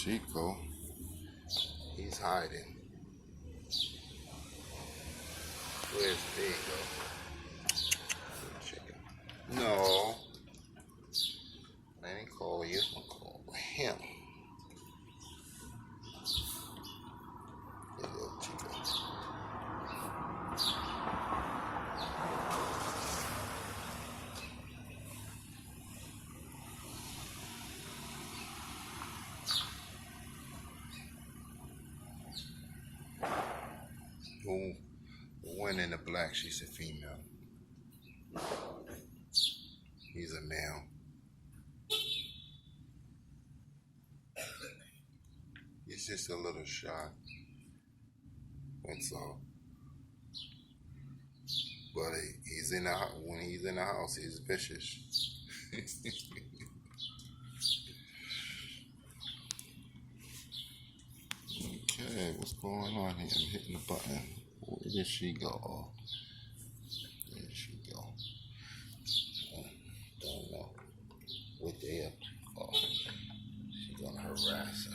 Chico, he's hiding. Where's there you go? Chicken. No. I didn't call you. I'll call him. There you go, Chico. The one in the black, she's a female. He's a male. He's just a little shy. That's all. But he's in the when he's in the house, he's vicious. Okay, what's going on here? I'm hitting the button. Where did she go? There she go. Don't know. What the hell? Oh, she's gonna harass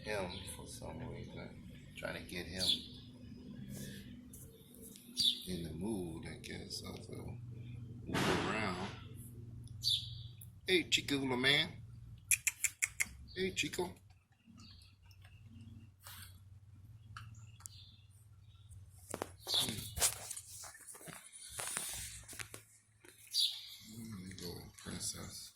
him for some reason. Trying to get him in the mood, I guess. So move around. Hey, Chico, little man. Hey, Chico. There you go, princess.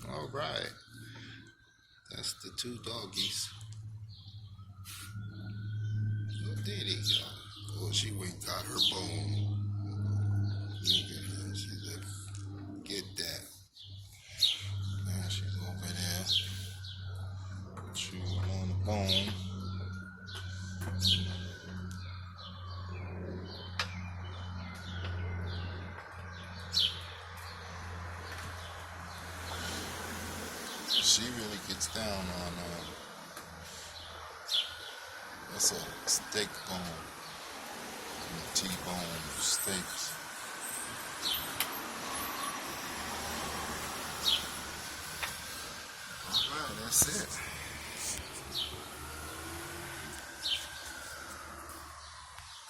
All right, that's the two doggies. Oh, there they go. Oh, she went and got her bone. Look at her. She said, get that. Now she's over there. Chewing on the bone. She really gets down on that's a steak bone, T-bone steaks. All right, that's it.